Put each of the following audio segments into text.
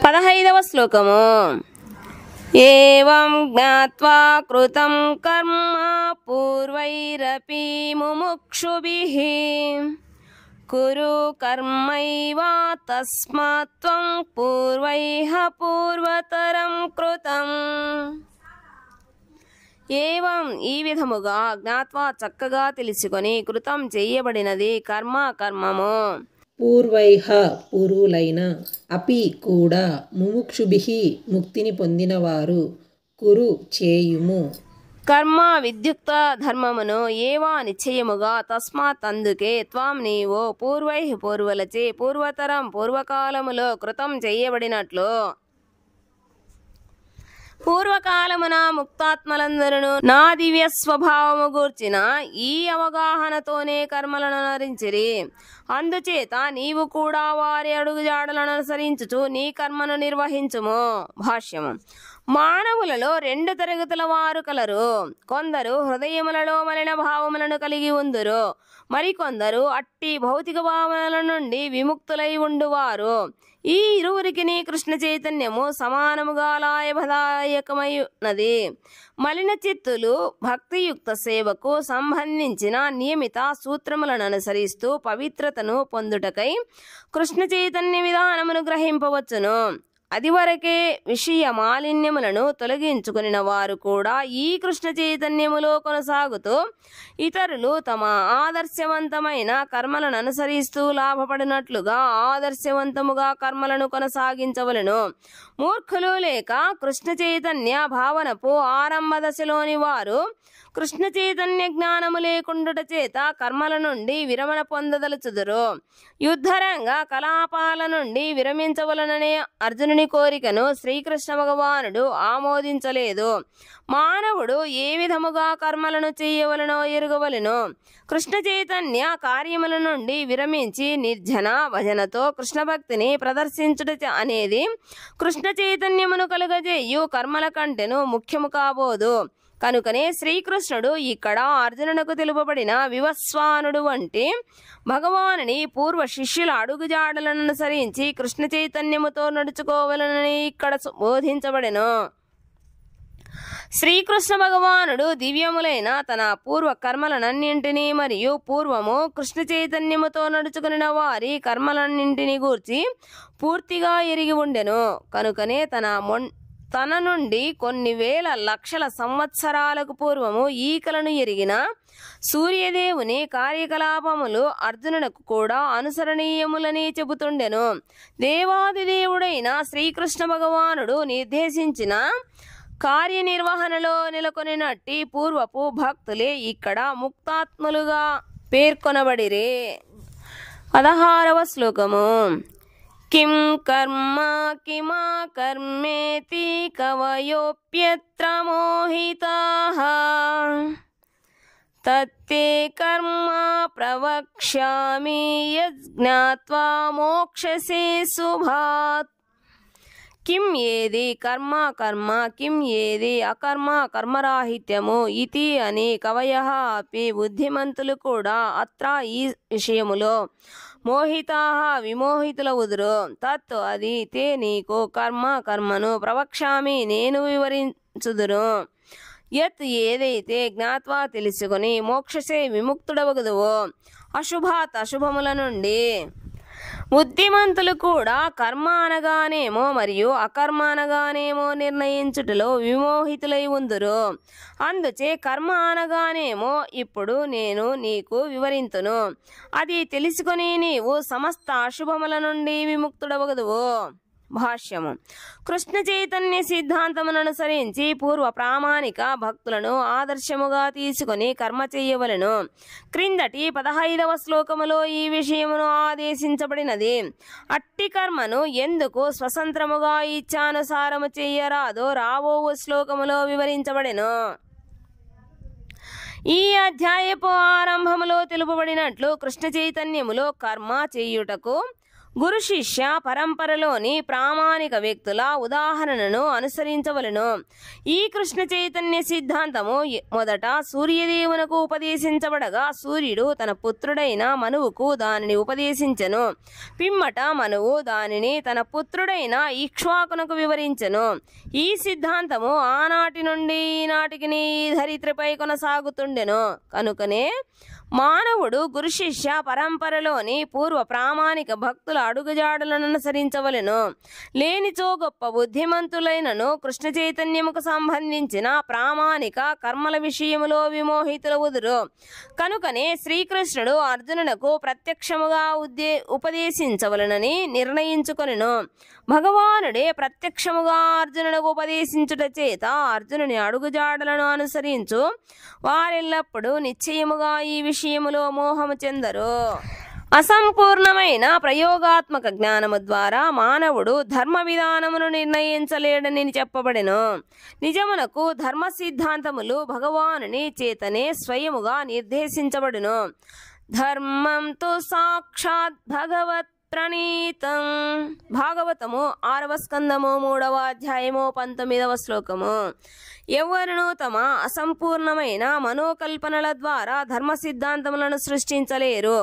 15వ శ్లోకము. ఏవం జ్ఞాత్వా కృతం కర్మ పూర్వైరపి ముముక్షుభిః కురు కర్మైవ తస్మాత్ త్వం పూర్వైః పూర్వతరం కృతం. ఏవం ఈ విధముగా జ్ఞాత్వా చక్కగా తెలుసుకొని కృతం చేయబడినది కర్మము పూర్వైః పూర్వులైన అపి కూడా ముముక్షుభిః ముక్తిని పొందినవారు కురు చేయుము కర్మ విద్యుక్త ధర్మమును ఏవా నిశ్చయముగా తస్మాత్ అందుకే త్వం నీవు పూర్వైః పూర్వులచే పూర్వతరం పూర్వకాలములో కృతం చేయబడినట్లు పూర్వకాలమున ముక్తాత్మలందరూ నా దివ్య స్వభావము గూర్చిన ఈ అవగాహనతోనే కర్మలను నరించిరి. అందుచేత నీవు కూడా వారి అడుగుజాడలను అనుసరించుచు నీ కర్మను నిర్వహించుము. భాష్యము. మానవులలో 2 తరగతుల వారు కలరు. కొందరు హృదయములలో మలిన భావములను కలిగి ఉందురు, మరికొందరు అట్టి భౌతిక భావనల నుండి విముక్తులై ఉండువారు. ఈ ఇరువురికి కృష్ణ చైతన్యము సమానముగా లాభదాయకమైనది. మలిన చిత్తులు భక్తియుక్త సేవకు సంబంధించిన నియమిత సూత్రములను అనుసరిస్తూ పవిత్రతను పొందుటకై కృష్ణ చైతన్య విధానమును గ్రహింపవచ్చును. అది వరకే విషయ మాలిన్యములను తొలగించుకుని వారు కూడా ఈ కృష్ణ చైతన్యములో కొనసాగుతూ ఇతరులు తమ ఆదర్శవంతమైన కర్మలను అనుసరిస్తూ లాభపడినట్లుగా ఆదర్శవంతముగా కర్మలను కొనసాగించవలను. మూర్ఖులు లేక కృష్ణ చైతన్య భావనపు ఆరంభ దశలోని వారు కృష్ణ చైతన్య జ్ఞానము లేకుండుట చేత కర్మల నుండి విరమణ పొందదలుచుదురు. యుద్ధరంగ కలాపాల నుండి విరమించవలననే అర్జునుని కోరికను శ్రీకృష్ణ భగవానుడు ఆమోదించలేదు. మానవుడు ఏ విధముగా కర్మలను చేయవలనో ఎరుగవలెను. కృష్ణ చైతన్య కార్యముల నుండి విరమించి నిర్జన భజనతో కృష్ణ భక్తిని ప్రదర్శించుట అనేది కృష్ణ చైతన్యమును కలుగజేయు కర్మల కంటెను ముఖ్యము కాబోదు. కనుకనే శ్రీకృష్ణుడు ఇక్కడ అర్జునునకు తెలుపబడిన వివస్వానుడు వంటి భగవానుని పూర్వ శిష్యుల అడుగుజాడలను అనుసరించి కృష్ణ చైతన్యముతో నడుచుకోవాలని ఇక్కడ బోధించబడెను. శ్రీకృష్ణ భగవానుడు దివ్యములైన తన పూర్వ కర్మలనన్నింటినీ మరియు పూర్వము కృష్ణ చైతన్యముతో నడుచుకుని వారి కర్మలన్నింటినీ గూర్చి పూర్తిగా ఎరిగి ఉండెను. కనుకనే తన నుండి కొన్ని వేల లక్షల సంవత్సరాలకు పూర్వము ఈకలను ఎరిగిన సూర్యదేవుని కార్యకలాపములు అర్జునునకు కూడా అనుసరణీయములని చెబుతుండెను. దేవాదిదేవుడైన శ్రీకృష్ణ భగవానుడు నిర్దేశించిన కార్యనిర్వహణలో నెలకొనినట్టి పూర్వపు భక్తులే ఇక్కడ ముక్తాత్ములుగా పేర్కొనబడిరే. 16వ శ్లోకము. కిం కర్మ కిమా కర్మేతి కవయోప్యత్ర మోహితాః తత్తే కర్మ ప్రవక్ష్యామి యజ్ఞాత్వా మోక్షసే శుభాత్. కిం ఏది కర్మ కర్మ కిం ఏది అకర్మ కర్మరాహిత్యము ఇతి అని కవయః అపి బుద్ధిమంతులు కూడా అత్ర ఈ విషయములో మోహితాః విమోహితులవుదురు. తత్ అది తే నీకు కర్మను ప్రవక్ష్యామి నేను వివరించుదును. యత్ ఏదైతే జ్ఞాత్వా తెలుసుకుని మోక్షసే విముక్తుడవగదువో అశుభాత్ అశుభముల నుండి. బుద్ధిమంతులు కూడా కర్మ అనగానేమో మరియు అకర్మ అనగానేమో నిర్ణయించుటలో విమోహితులై ఉందురు. అందుచే కర్మ అనగానేమో ఇప్పుడు నేను నీకు వివరింతును. అది తెలుసుకొని నీవు సమస్త అశుభముల నుండి విముక్తుడవగదువు. భాష్యము. కృష్ణ చైతన్య సిద్ధాంతమును అనుసరించి పూర్వ ప్రామాణిక భక్తులను ఆదర్శముగా తీసుకొని కర్మ చేయవలెను. క్రిందటి 15వ శ్లోకములో ఈ విషయమును ఆదేశించబడినది. అట్టి కర్మను ఎందుకు స్వతంత్రముగా ఇచ్ఛానుసారము చెయ్యరాదో రాబో శ్లోకములో వివరించబడెను. ఈ అధ్యాయపు ఆరంభములో తెలుపబడినట్లు కృష్ణ చైతన్యములో కర్మ చేయుటకు గురు శిష్య పరంపరలోని ప్రామాణిక వ్యక్తుల ఉదాహరణను అనుసరించవలను. ఈ కృష్ణ చైతన్య సిద్ధాంతము మొదట సూర్యదేవునకు ఉపదేశించబడగా సూర్యుడు తన పుత్రుడైన మనువుకు దానిని ఉపదేశించెను. పిమ్మట మనువు దానిని తన పుత్రుడైన ఇక్ష్వాకునకు వివరించెను. ఈ సిద్ధాంతము ఆనాటి నుండి ఈనాటికి ఈ ధరిత్రిపై కొనసాగుతుండెను. కనుకనే మానవుడు గురు శిష్య పరంపరలోని పూర్వ ప్రామాణిక భక్తుల అడుగుజాడలను అనుసరించవలెను. లేనిచో గొప్ప బుద్ధిమంతులైనను కృష్ణ చైతన్యముకు సంబంధించిన ప్రామాణిక కర్మల విషయములో విమోహితులవుదురు. కనుకనే శ్రీకృష్ణుడు అర్జునునకు ప్రత్యక్షముగా ఉపదేశించవలనని నిర్ణయించుకొనెను. భగవానుడే ప్రత్యక్షముగా అర్జునునకు ఉపదేశించుట చేత అర్జునుని అడుగుజాడలను అనుసరించు వారెల్లప్పుడూ నిశ్చయముగా ఈ విషయములో మోహము చెందరు. అసంపూర్ణమైన ప్రయోగాత్మక జ్ఞానము ద్వారా మానవుడు ధర్మ విధానమును నిర్ణయించలేడని చెప్పబడెను. నిజమునకు ధర్మ సిద్ధాంతములు భగవానుని చేతనే స్వయముగా నిర్దేశించబడును. ధర్మం తు సాక్షాత్ భగవత్ ప్రణీతం. భాగవతము 6వ స్కందము 3వ అధ్యాయము 19వ శ్లోకము. ఎవరునూ తమ అసంపూర్ణమైన మనోకల్పనల ద్వారా ధర్మ సిద్ధాంతములను సృష్టించలేరు.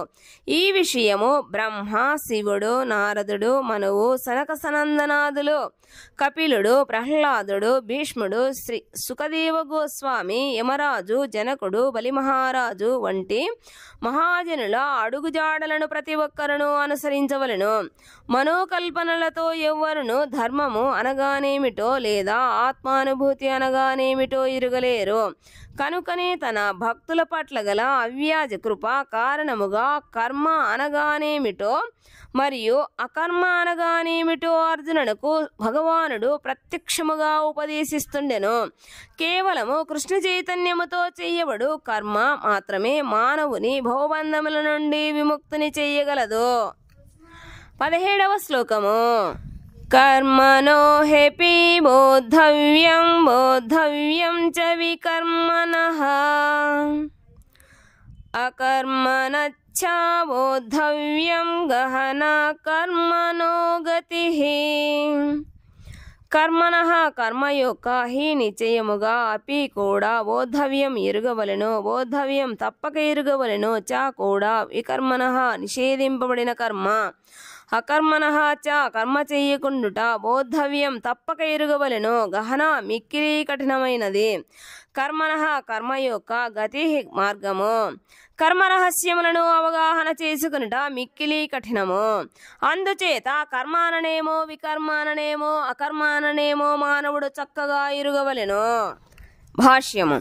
ఈ విషయము బ్రహ్మ, శివుడు, నారదుడు, మనువు, సనక సనందనాదులు, కపిలుడు, ప్రహ్లాదుడు, భీష్ముడు, శ్రీ సుఖదేవ గోస్వామి, యమరాజు, జనకుడు, బలిమహారాజు వంటి మహాజనుల అడుగుజాడలను ప్రతి ఒక్కరును అనుసరించవలెను. మనోకల్పనలతో ఎవ్వరును ధర్మము అనగానేమిటో లేదా ఆత్మానుభూతి అనగానేమిటో ఎరుగలేరు. కనుకనే తన భక్తుల పట్ల గల అవ్యాజ కృప కారణముగా కర్మ అనగానేమిటో మరియు అకర్మ అనగానేమిటో అర్జునునకు భగవానుడు ప్రత్యక్షముగా ఉపదేశిస్తుండెను. కేవలము కృష్ణ చైతన్యముతో చెయ్యబడు కర్మ మాత్రమే మానవుని భవబంధముల నుండి విముక్తిని చెయ్యగలదు. 17వ శ్లోకము. కర్మణో హెపి బోద్ధవ్యం బోద్ధవ్యం చ వికర్మణః అకర్మణశ్చ బోద్ధవ్యం గహనా కర్మణో గతిః. కర్మణః కర్మ యొక్క హి నిశ్చయముగా అపి కూడా బోద్ధవ్యం ఎరుగవలెను బోద్ధవ్యం తప్పక ఎరుగవలెను చ కూడా వికర్మణః నిషేధింపబడిన కర్మ అకర్మణః చ కర్మ చెయ్యకుండుట బోద్ధవ్యం తప్పక ఎరుగవలెను గహన మిక్కిలి కఠినమైనది. కర్మణః కర్మ యొక్క గతి మార్గము. కర్మ రహస్యములను అవగాహన చేసుకునుట మిక్కిలి కఠినము. అందుచేత కర్మ అననేమో వికర్మ అననేమో అకర్మ అననేమో మానవుడు చక్కగా ఎరుగవలెను. భాష్యము.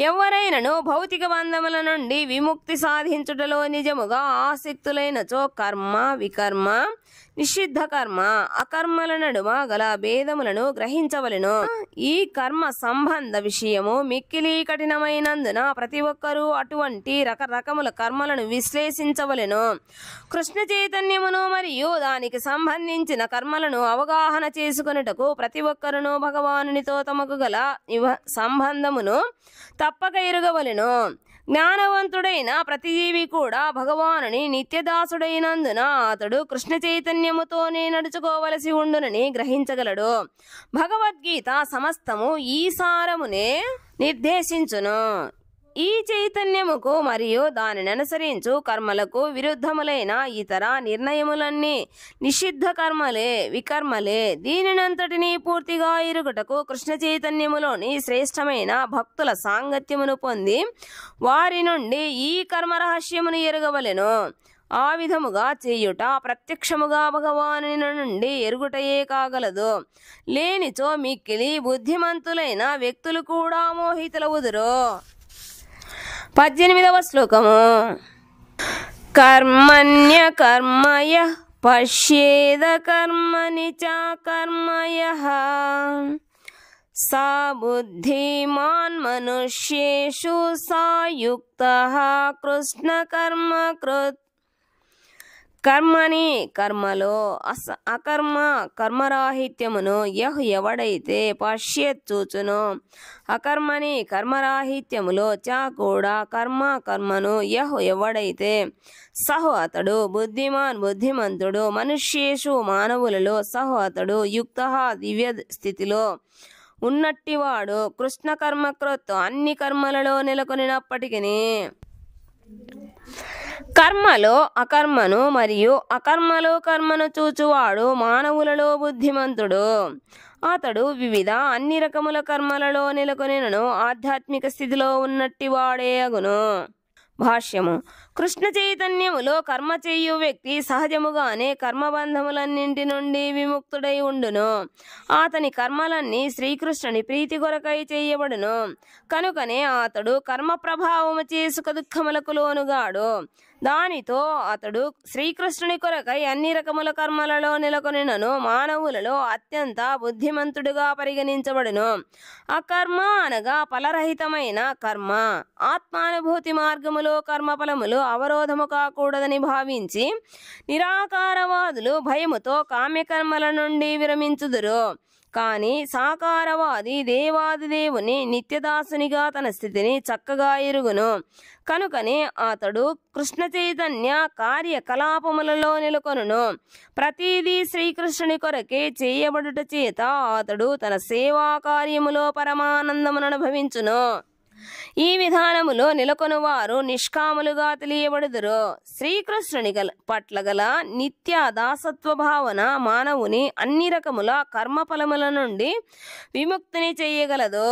ఎవరైనను భౌతిక బంధముల నుండి విముక్తి సాధించుటలో నిజముగా ఆసక్తులైనచో కర్మ వికర్మ నిషిద్ధ కర్మ అకర్మల నడుమ గల భేదములను గ్రహించవలెను. ఈ కర్మ సంబంధ విషయము మిక్కిలి కఠినమైనందున ప్రతి ఒక్కరూ అటువంటి రకరకముల కర్మలను విశ్లేషించవలెను. కృష్ణ చైతన్యమును మరియు దానికి సంబంధించిన కర్మలను అవగాహన చేసుకొనుటకు ప్రతి ఒక్కరును భగవానునితో తమకు గల సంబంధమును తప్పక ఎరుగవలెను. జ్ఞానవంతుడైన ప్రతి జీవి కూడా భగవానుని నిత్యదాసుడైనందున అతడు కృష్ణ చైతన్యముతోనే నడుచుకోవలసి ఉండునని గ్రహించగలడు. భగవద్గీత సమస్తము ఈ సారమునే నిర్దేశించును. ఈ చైతన్యముకు మరియు దానిని అనుసరించు కర్మలకు విరుద్ధములైన ఇతర నిర్ణయములన్నీ నిషిద్ధ కర్మలే వికర్మలే. దీనినంతటినీ పూర్తిగా ఎరుగుటకు కృష్ణ చైతన్యములోని శ్రేష్టమైన భక్తుల సాంగత్యమును పొంది వారి నుండి ఈ కర్మ రహస్యమును ఎరుగవలెను. ఆ విధముగా చేయుట ప్రత్యక్షముగా భగవానుని నుండి ఎరుగుటయే కాగలదు. లేనిచో మిక్కిలి బుద్ధిమంతులైన వ్యక్తులు కూడా మోహితులవుదురు. 18వ శ్లోకము. కర్మణ్య కర్మయ పశ్యేద కర్మణి చ కర్మయః సా బుద్ధిమాన్ మనుష్యేషు సాయుక్తః కృష్ణ కర్మ కృత్. కర్మని కర్మలో అకర్మ కర్మరాహిత్యమును ఎవడైతే పశ్యేత్ చూచును. అకర్మని కర్మరాహిత్యములో చ కూడా కర్మను ఎవడైతే సహు అతడు బుద్ధిమాన్ బుద్ధిమంతుడు మనుష్యేషు మానవులలో సహు అతడు యుక్త దివ్య స్థితిలో ఉన్నట్టివాడు కృష్ణ కర్మకృత్ అన్ని కర్మలలో నెలకొనినప్పటికీ కర్మలో అకర్మను మరియు అకర్మలో కర్మను చూచువాడు మానవులలో బుద్ధిమంతుడు. అతడు వివిధ అన్ని రకముల కర్మలలో నెలకొనినను ఆధ్యాత్మిక స్థితిలో ఉన్నట్టివాడే అగును. భాష్యము. కృష్ణ చైతన్యములో కర్మ చేయు వ్యక్తి సహజముగానే కర్మబంధములన్నింటి నుండి విముక్తుడై ఉండును. అతని కర్మలన్నీ శ్రీకృష్ణుని ప్రీతి కొరకై చేయబడును. కనుకనే అతడు కర్మ ప్రభావము చేసుక దుఃఖములకు లోనుగాడు. దానితో అతడు శ్రీకృష్ణుని కొరకై అన్ని రకముల కర్మలలో నెలకొనినను మానవులలో అత్యంత బుద్ధిమంతుడుగా పరిగణించబడును. అకర్మ అనగా ఫలరహితమైన కర్మ. ఆత్మానుభూతి మార్గములో కర్మఫలములు అవరోధము కాకూడదని భావించి నిరాకారవాదులు భయముతో కామ్యకర్మల నుండి విరమించుదురు. కానీ సాకారవాది దేవాదిదేవుని నిత్యదాసునిగా తన స్థితిని చక్కగా ఎరుగును. కనుకనే అతడు కృష్ణ చైతన్య కార్యకలాపములలో నెలకొనును. ప్రతిదీ శ్రీకృష్ణుని కొరకే చేయబడుట చేత అతడు తన సేవా కార్యములో పరమానందమును అనుభవించును. ఈ విధానములో నెలకొని వారు నిష్కాములుగా తెలియబడుదురు. శ్రీకృష్ణుని పట్ల గల నిత్య దాసత్వ భావన మానవుని అన్ని రకముల కర్మఫలముల నుండి విముక్తిని చేయగలదు.